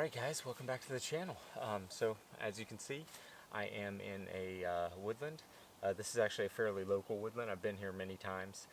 Alright guys, welcome back to the channel. So as you can see, I am in a woodland. This is actually a fairly local woodland. I've been here many times.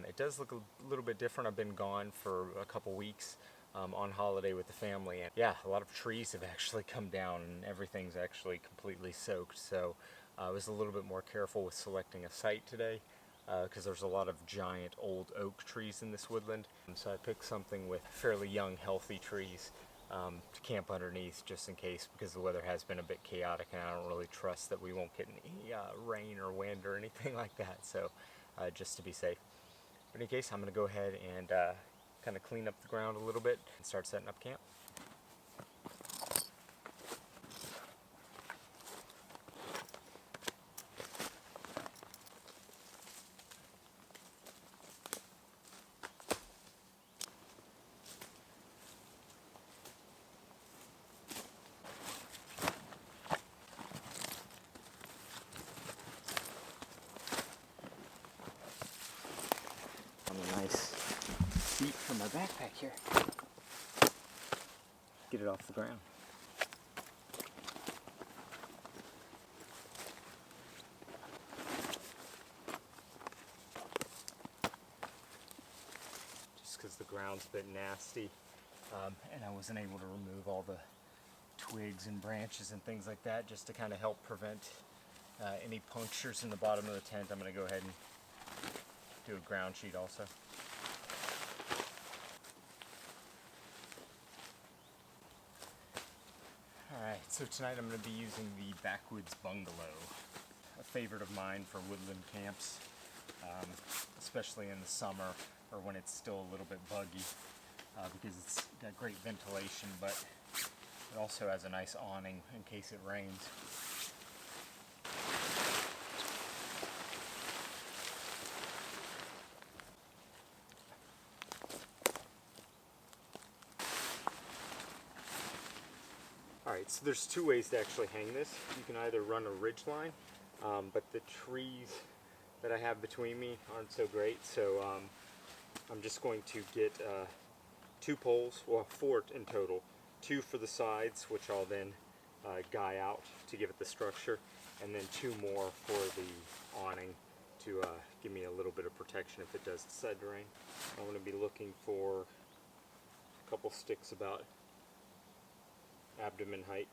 It does look a little bit different. I've been gone for a couple weeks on holiday with the family, and yeah, a lot of trees have actually come down and everything's actually completely soaked. So I was a little bit more careful with selecting a site today because there's a lot of giant old oak trees in this woodland. So I picked something with fairly young, healthy trees to camp underneath, just in case, because the weather has been a bit chaotic and I don't really trust that we won't get any rain or wind or anything like that, so just to be safe. But in any case, I'm going to go ahead and kind of clean up the ground a little bit and start setting up camp. A nice seat for my backpack here. Get it off the ground. Just because the ground's a bit nasty, and I wasn't able to remove all the twigs and branches and things like that, just to kind of help prevent any punctures in the bottom of the tent. I'm going to go ahead and do a ground sheet also. Alright, so tonight I'm going to be using the Backwoods Bungalow, a favorite of mine for woodland camps, especially in the summer or when it's still a little bit buggy, because it's got great ventilation, but it also has a nice awning in case it rains. Alright, so there's two ways to actually hang this. You can either run a ridge line, but the trees that I have between me aren't so great, so I'm just going to get 2 poles, well 4 in total, 2 for the sides, which I'll then guy out to give it the structure, and then 2 more for the awning to give me a little bit of protection if it does decide to rain. I'm going to be looking for a couple sticks about abdomen height.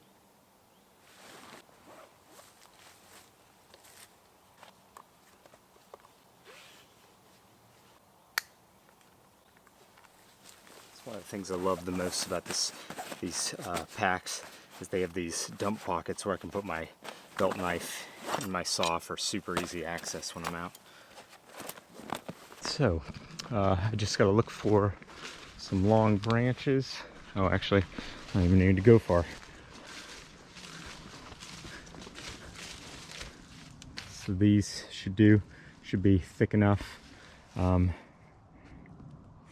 That's one of the things I love the most about these packs, is they have these dump pockets where I can put my belt knife and my saw for super easy access when I'm out. So I just got to look for some long branches. Oh, actually, I don't even need to go far. So these should be thick enough for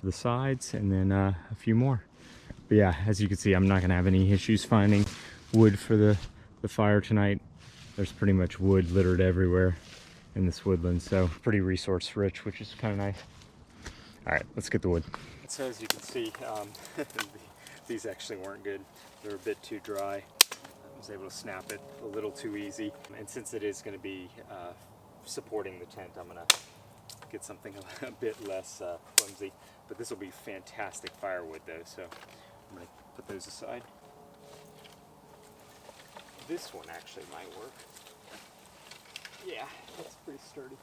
the sides, and then a few more. But yeah, as you can see, I'm not going to have any issues finding wood for the fire tonight. There's pretty much wood littered everywhere in this woodland, so pretty resource rich, which is kind of nice. Alright, let's get the wood. So as you can see, these actually weren't good. They're a bit too dry. I was able to snap it a little too easy. And since it is going to be supporting the tent, I'm going to get something a bit less flimsy. But this will be fantastic firewood though, so I'm going to put those aside. This one actually might work. Yeah, that's pretty sturdy.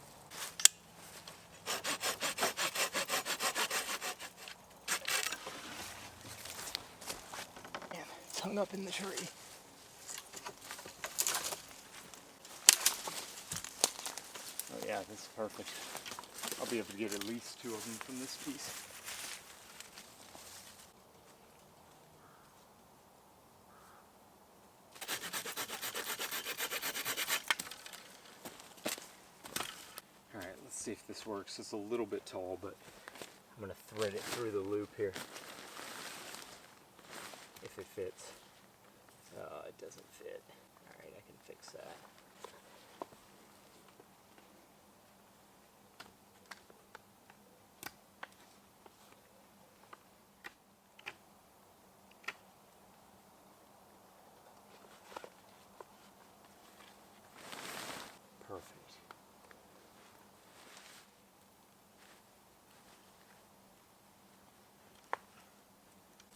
Hung up in the tree. Oh yeah, this is perfect. I'll be able to get at least 2 of them from this piece. Alright, let's see if this works. It's a little bit tall, but I'm going to thread it through the loop here. If it fits. It doesn't fit. Alright, I can fix that.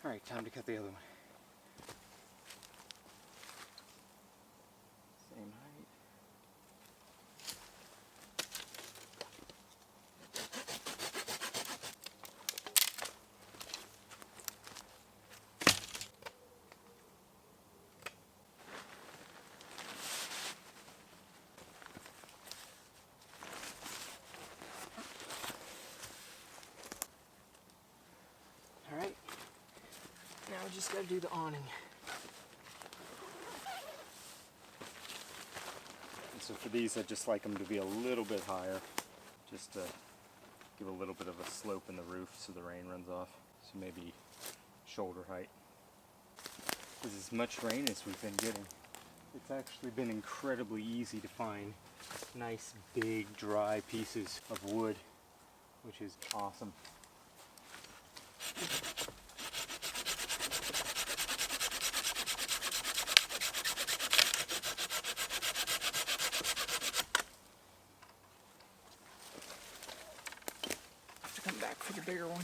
Alright, time to cut the other one. Same height. Alright, now we just gotta do the awning. And so for these, I just like them to be a little bit higher, just to give a little bit of a slope in the roof so the rain runs off. So maybe shoulder height. This is as much rain as we've been getting. It's actually been incredibly easy to find nice, big, dry pieces of wood, which is awesome. Have to come back for the bigger one.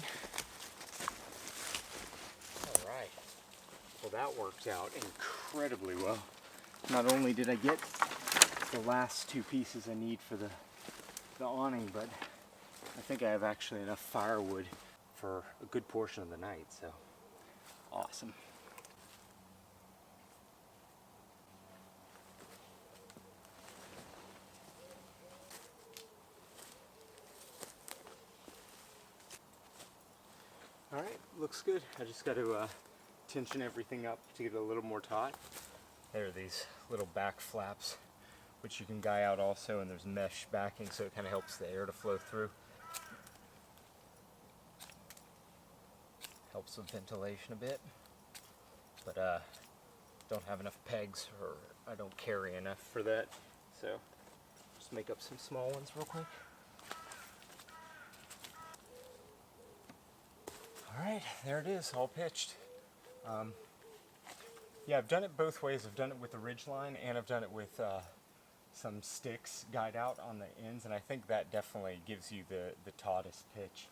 All right. Well, that worked out incredibly well. Not only did I get the last two pieces I need for the awning, but I think I have actually enough firewood for a good portion of the night, so awesome. All right, looks good. I just got to tension everything up to get it a little more taut. There are these little back flaps, which you can guy out also, and there's mesh backing, so it kind of helps the air to flow through. Helps with ventilation a bit, but don't have enough pegs, or I don't carry enough for that, so just make up some small ones real quick. Alright, there it is, all pitched. Yeah, I've done it both ways. I've done it with the ridge line, and I've done it with some sticks guyed out on the ends, and I think that definitely gives you the tautest pitch.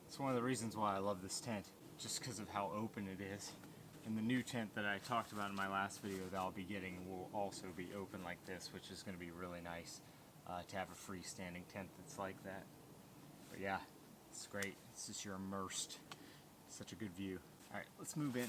It's one of the reasons why I love this tent, just because of how open it is. And the new tent that I talked about in my last video that I'll be getting will also be open like this, which is going to be really nice to have a freestanding tent that's like that. But yeah, it's great. It's just you're immersed. Such a good view. Alright, let's move in.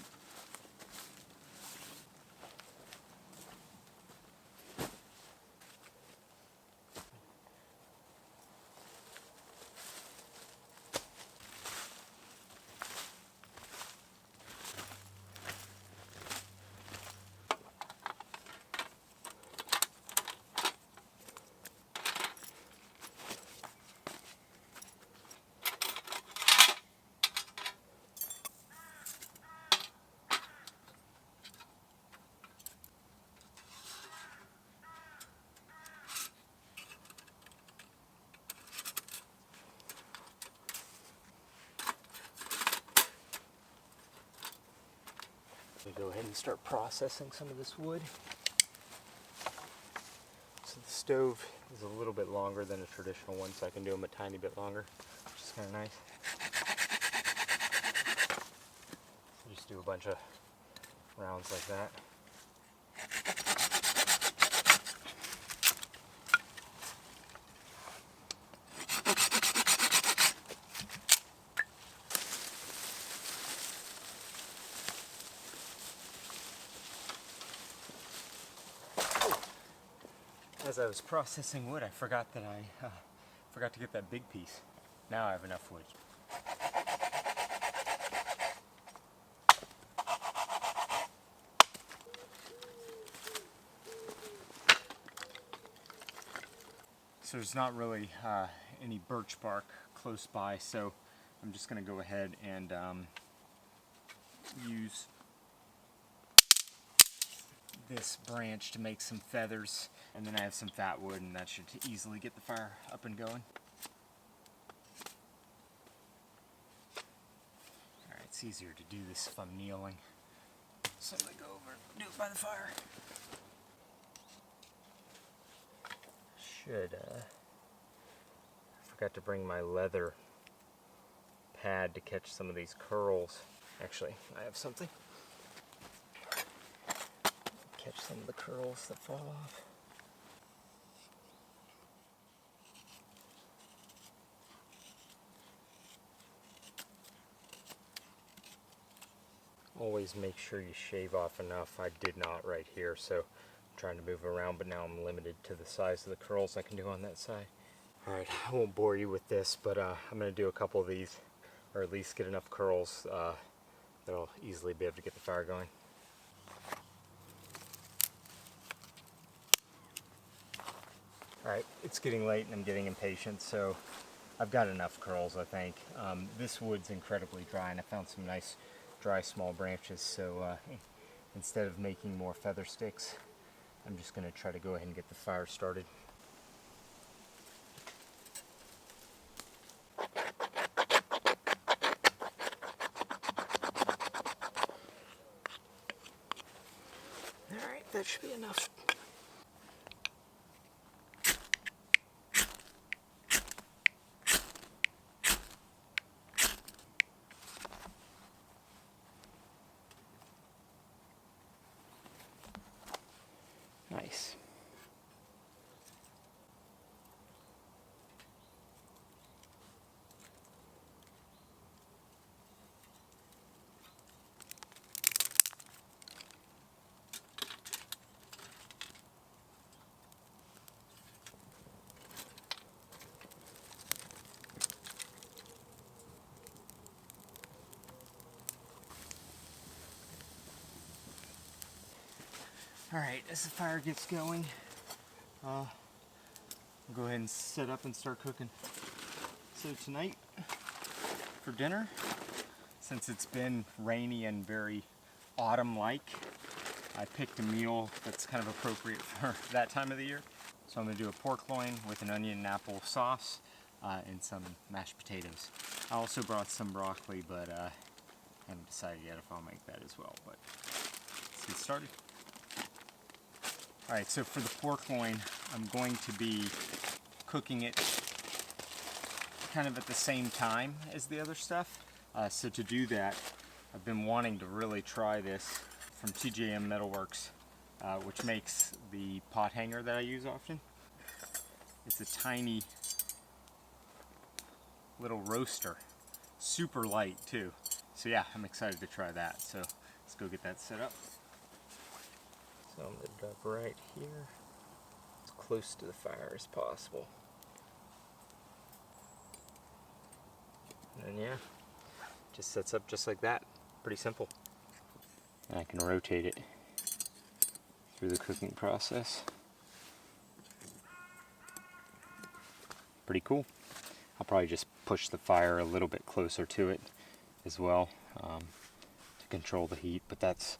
Go ahead and start processing some of this wood. So the stove is a little bit longer than a traditional one, so I can do them a tiny bit longer, which is kind of nice. Just do a bunch of rounds like that. As I was processing wood, I forgot that I forgot to get that big piece. Now I have enough wood. So there's not really any birch bark close by, so I'm just going to go ahead and use this branch to make some feathers, and then I have some fat wood, and that should easily get the fire up and going. Alright, it's easier to do this if I'm kneeling, so I'm going to go over and do it by the fire. should, forgot to bring my leather pad to catch some of these curls. Actually, I have something. Catch some of the curls that fall off. Always make sure you shave off enough. I did not right here, so I'm trying to move around, but now I'm limited to the size of the curls I can do on that side. Alright, I won't bore you with this, but I'm going to do a couple of these, or at least get enough curls that I'll easily be able to get the fire going. Alright, it's getting late and I'm getting impatient, so I've got enough curls, I think. This wood's incredibly dry, and I found some nice dry small branches, so instead of making more feather sticks, I'm just going to try to go ahead and get the fire started. Alright, that should be enough. Nice. Alright, as the fire gets going, I'll go ahead and set up and start cooking. So tonight, for dinner, since it's been rainy and very autumn-like, I picked a meal that's kind of appropriate for that time of the year. So I'm going to do a pork loin with an onion and apple sauce and some mashed potatoes. I also brought some broccoli, but I haven't decided yet if I'll make that as well. But let's get started. Alright, so for the pork loin, I'm going to be cooking it kind of at the same time as the other stuff. So to do that, I've been wanting to really try this from TJM Metalworks, which makes the pot hanger that I use often. It's a tiny little roaster, super light too. So yeah, I'm excited to try that. So let's go get that set up. So I'm going to drop right here, as close to the fire as possible. And yeah, just sets up just like that. Pretty simple. And I can rotate it through the cooking process. Pretty cool. I'll probably just push the fire a little bit closer to it as well to control the heat, but that's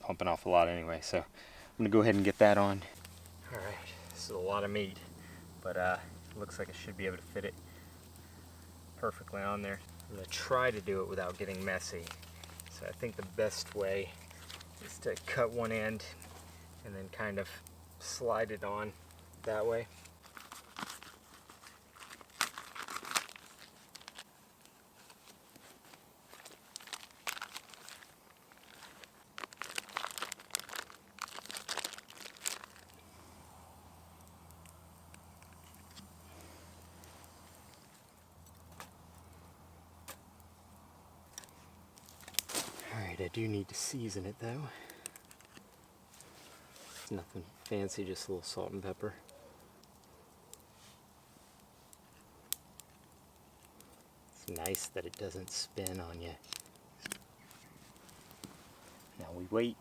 pumping off a lot anyway, so I'm going to go ahead and get that on. Alright, this is a lot of meat, but it looks like I should be able to fit it perfectly on there. I'm going to try to do it without getting messy. So I think the best way is to cut one end and then kind of slide it on that way. I do need to season it though. It's nothing fancy, just a little salt and pepper. It's nice that it doesn't spin on you. Now we wait.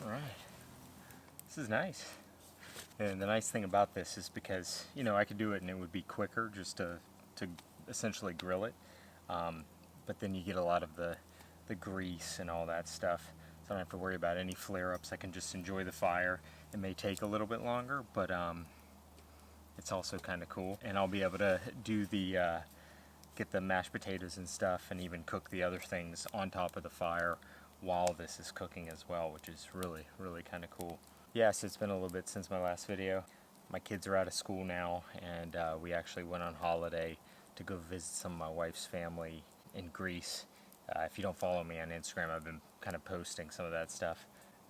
Alright, this is nice. And the nice thing about this is because, you know, I could do it and it would be quicker just to essentially grill it. But then you get a lot of the grease and all that stuff. So I don't have to worry about any flare-ups. I can just enjoy the fire. It may take a little bit longer, but it's also kind of cool. And I'll be able to do get the mashed potatoes and stuff and even cook the other things on top of the fire while this is cooking as well, which is really, really kind of cool. Yes, it's been a little bit since my last video. My kids are out of school now, and we actually went on holiday to go visit some of my wife's family in Greece. If you don't follow me on Instagram, I've been kind of posting some of that stuff.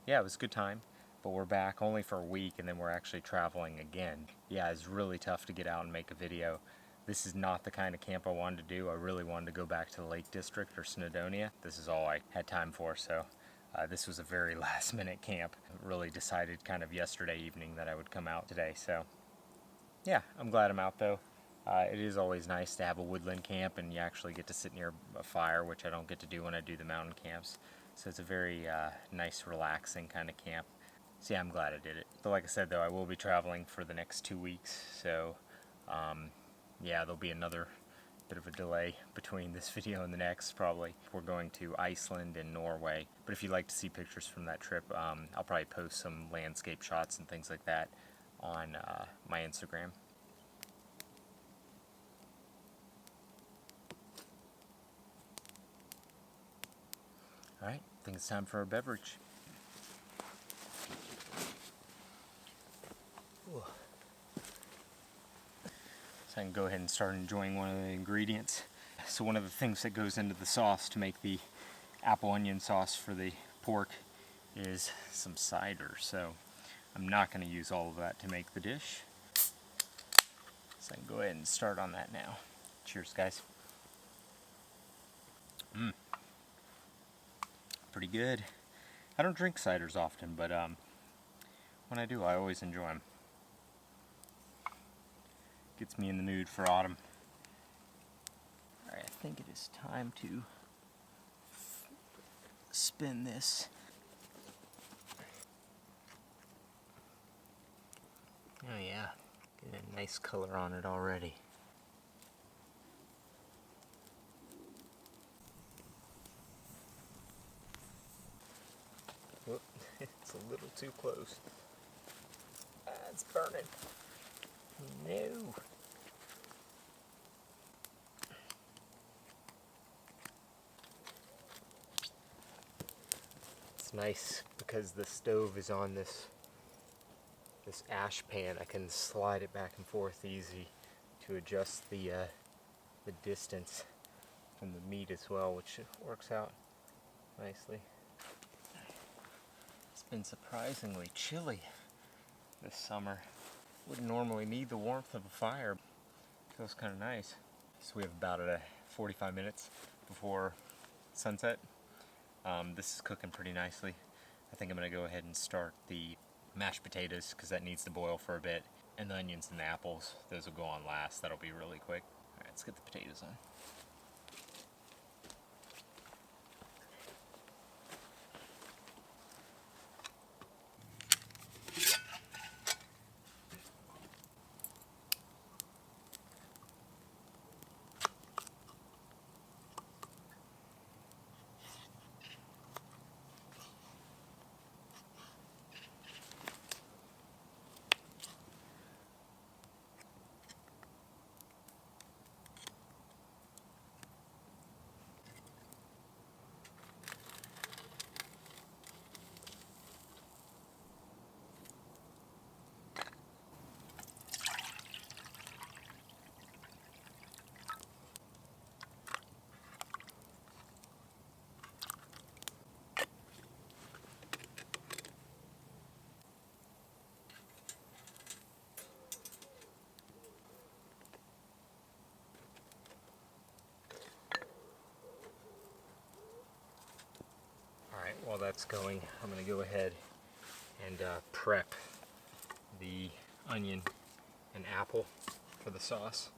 Yeah, it was a good time, but we're back only for a week, and then we're actually traveling again. Yeah, it's really tough to get out and make a video. This is not the kind of camp I wanted to do. I really wanted to go back to the Lake District or Snowdonia. This is all I had time for, so this was a very last minute camp. Really decided kind of yesterday evening that I would come out today, so yeah, I'm glad I'm out though. It is always nice to have a woodland camp and you actually get to sit near a fire, which I don't get to do when I do the mountain camps. So it's a very nice, relaxing kind of camp. So yeah, I'm glad I did it. But like I said though, I will be traveling for the next 2 weeks, so yeah, there'll be another bit of a delay between this video and the next probably. We're going to Iceland and Norway, but if you'd like to see pictures from that trip, I'll probably post some landscape shots and things like that on my Instagram. Alright, I think it's time for our beverage. Ooh. So I can go ahead and start enjoying one of the ingredients. So one of the things that goes into the sauce to make the apple onion sauce for the pork is some cider. So I'm not going to use all of that to make the dish. So I can go ahead and start on that now. Cheers, guys. Pretty good. I don't drink ciders often, but when I do, I always enjoy them. Gets me in the mood for autumn. Alright, I think it is time to spin this. Oh yeah, get a nice color on it already. Whoop, it's a little too close. It's burning. No. It's nice because the stove is on this ash pan. I can slide it back and forth easy to adjust the distance from the meat as well, which works out nicely. It's been surprisingly chilly this summer. Wouldn't normally need the warmth of a fire. Feels kind of nice. So we have about 45 minutes before sunset. This is cooking pretty nicely. I think I'm going to go ahead and start the mashed potatoes because that needs to boil for a bit. And the onions and the apples, those will go on last. That'll be really quick. Alright, let's get the potatoes on. While that's going, I'm going to go ahead and prep the onion and apple for the sauce.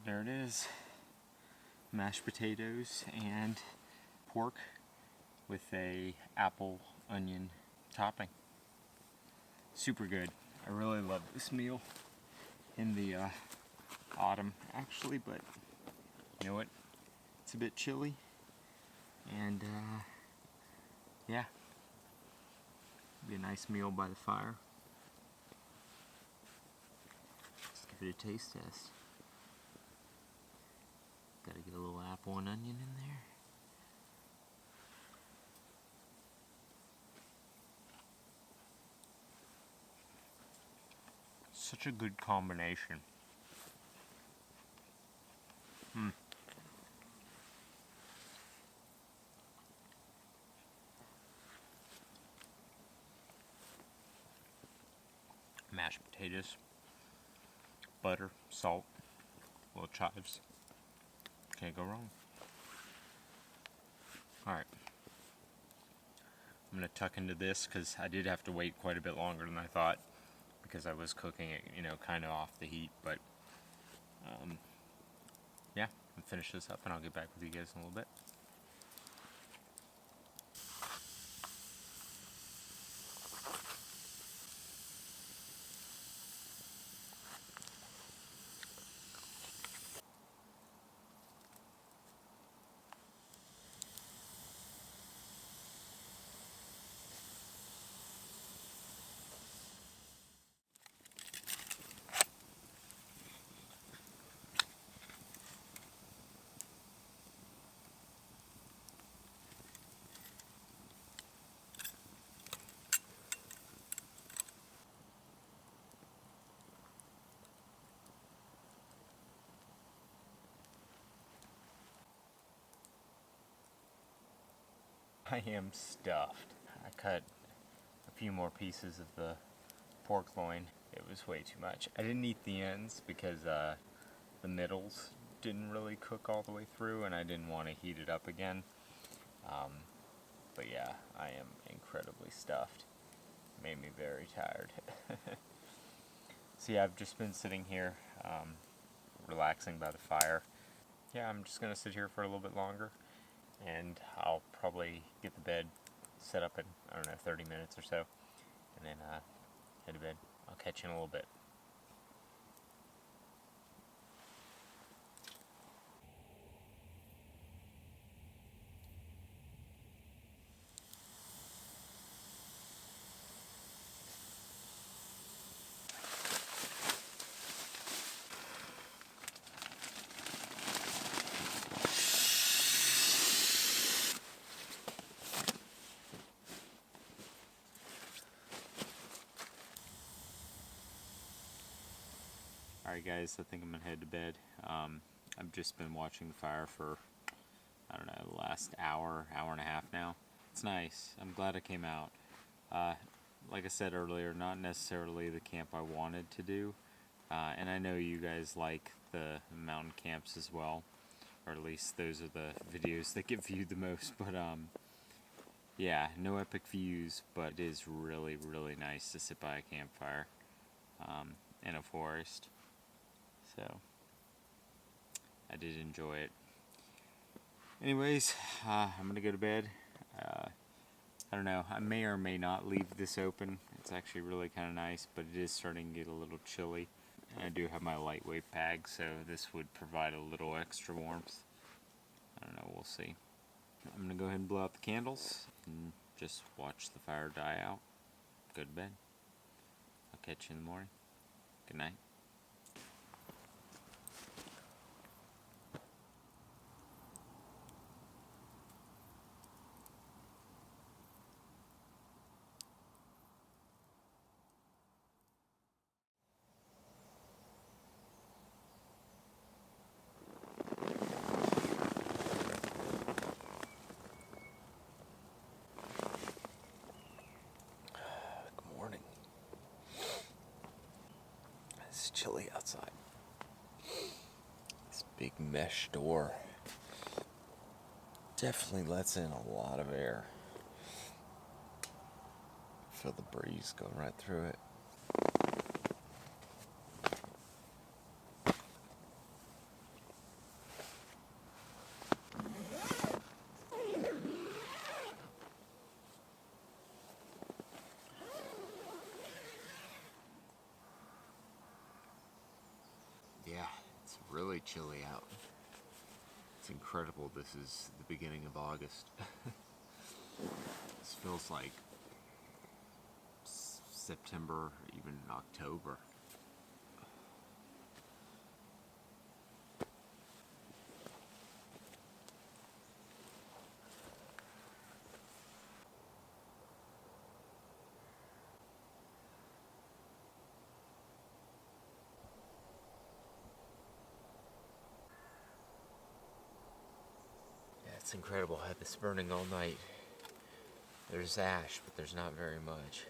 there it is. Mashed potatoes and pork with a apple onion topping. Super good. I really love this meal in the autumn actually, but you know what? It's a bit chilly, and yeah, be a nice meal by the fire. Let's give it a taste test. Gotta get a little apple and onion in there. Such a good combination. Mashed potatoes, butter, salt, little chives. Can't go wrong. Alright. I'm going to tuck into this because I did have to wait quite a bit longer than I thought because I was cooking it, you know, kind of off the heat. But yeah, I'll finish this up and I'll get back with you guys in a little bit. I am stuffed. I cut a few more pieces of the pork loin. It was way too much. I didn't eat the ends because the middles didn't really cook all the way through and I didn't want to heat it up again. But yeah, I am incredibly stuffed. Made me very tired. So yeah, I've just been sitting here relaxing by the fire. Yeah, I'm just going to sit here for a little bit longer and I'll probably get the bed set up in, I don't know, 30 minutes or so, and then head to bed. I'll catch you in a little bit. Alright guys, I think I'm going to head to bed. I've just been watching the fire for, I don't know, the last hour and a half now. It's nice. I'm glad I came out. Like I said earlier, not necessarily the camp I wanted to do. And I know you guys like the mountain camps as well. Or at least those are the videos that get viewed the most. But yeah, no epic views, but it is really, really nice to sit by a campfire in a forest. So I did enjoy it. Anyways, I'm gonna go to bed. I don't know, I may or may not leave this open. It's actually really kind of nice, but it is starting to get a little chilly. And I do have my lightweight bag, so this would provide a little extra warmth. I don't know, we'll see. I'm gonna go ahead and blow out the candles and just watch the fire die out. Go to bed. I'll catch you in the morning. Good night. It's chilly outside. This big mesh door definitely lets in a lot of air. Feel the breeze going right through it. chilly out. It's incredible. This is the beginning of August. This feels like September, or even October. Yeah, it's incredible. I had this burning all night. There's ash, but there's not very much.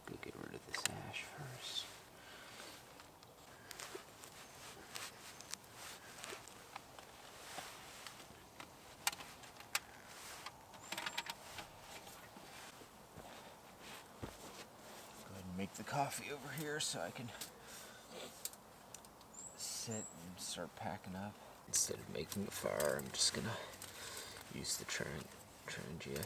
We'll get rid of this ash first. Go ahead and make the coffee over here so I can sit and start packing up. Instead of making a fire, I'm just gonna use the Trangia.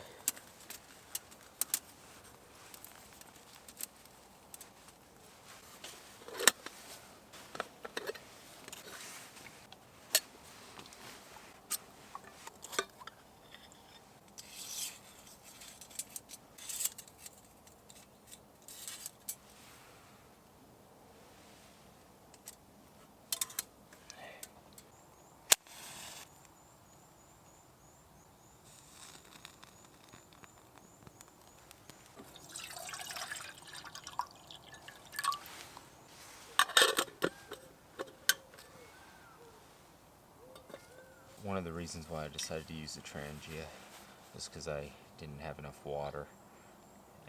One of the reasons why I decided to use the Trangia was because I didn't have enough water,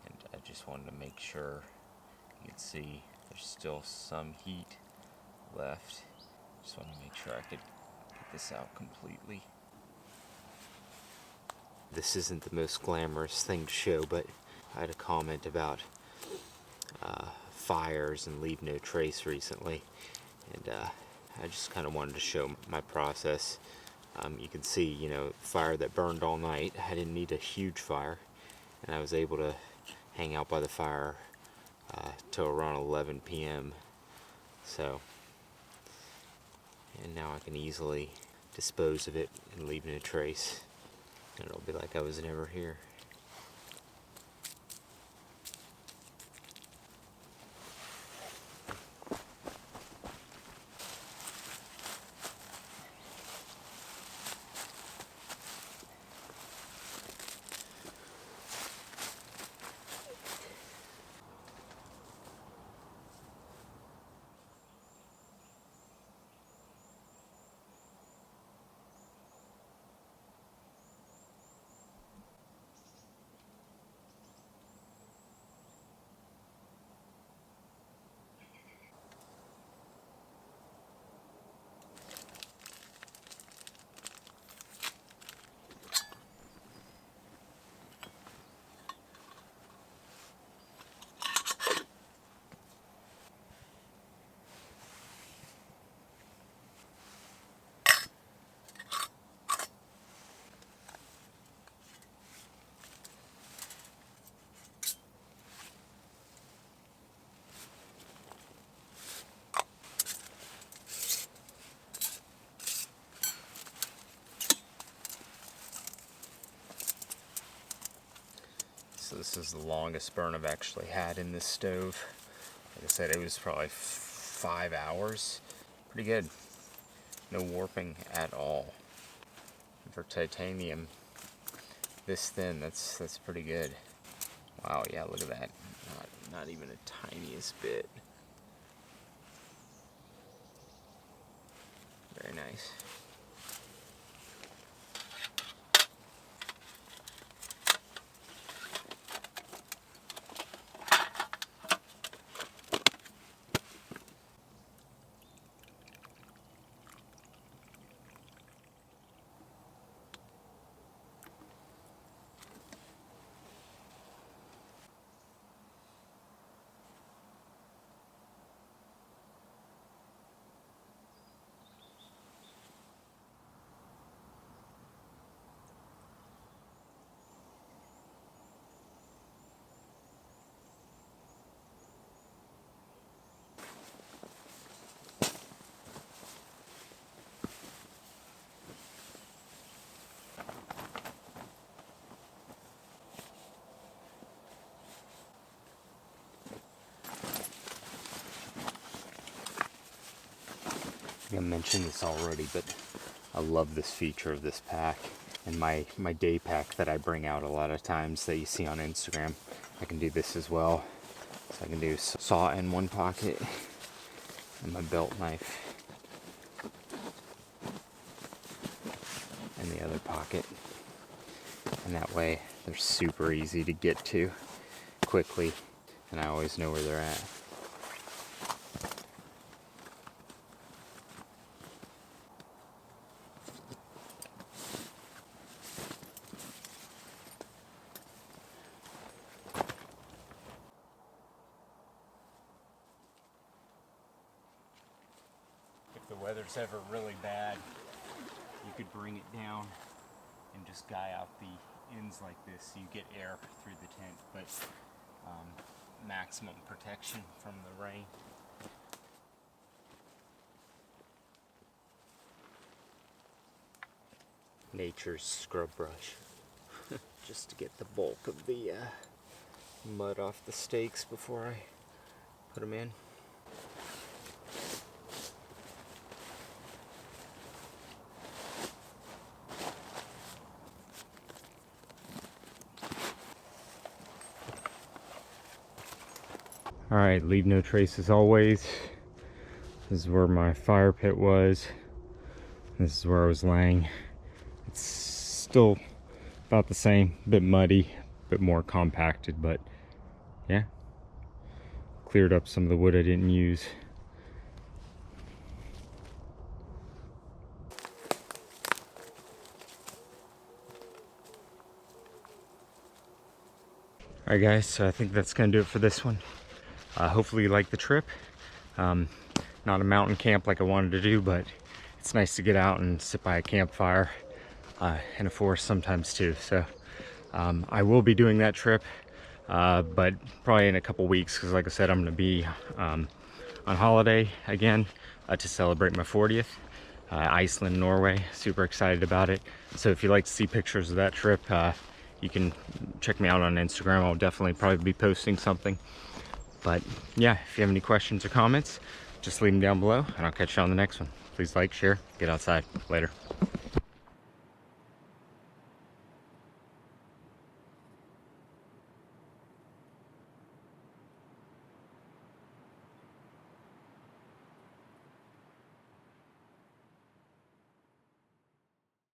and I just wanted to make sure. You can see there's still some heat left. Just wanted to make sure I could get this out completely. This isn't the most glamorous thing to show, but I had a comment about fires and leave no trace recently, and I just kind of wanted to show my process. You can see, you know, fire that burned all night. I didn't need a huge fire, and I was able to hang out by the fire till around 11 p.m. So, and now I can easily dispose of it and leave no trace, and it'll be like I was never here. So this is the longest burn I've actually had in this stove. Like I said, it was probably 5 hours. Pretty good. No warping at all. And for titanium this thin, that's pretty good. Wow, yeah, look at that. Not even a tiniest bit. Very nice. think I mentioned this already, but I love this feature of this pack. And my day pack that I bring out a lot of times that you see on Instagram, I can do this as well. So I can do saw in one pocket and my belt knife in the other pocket. And that way they're super easy to get to quickly, and I always know where they're at. If the weather's ever really bad, you could bring it down and just guy out the ends like this so you get air through the tent, but maximum protection from the rain. Nature's scrub brush, just to get the bulk of the mud off the stakes before I put them in. Alright, leave no trace as always. This is where my fire pit was. This is where I was laying. It's still about the same, a bit muddy, a bit more compacted, but yeah. Cleared up some of the wood I didn't use. Alright guys, so I think that's going to do it for this one. Hopefully you like the trip. Not a mountain camp like I wanted to do, but it's nice to get out and sit by a campfire in a forest sometimes too. So I will be doing that trip, but probably in a couple weeks, because like I said, I'm going to be on holiday again to celebrate my 40th. Iceland, Norway. Super excited about it. So if you'd like to see pictures of that trip, you can check me out on Instagram. I'll definitely probably be posting something. But yeah, if you have any questions or comments, just leave them down below, and I'll catch you on the next one. Please like, share, get outside. Later.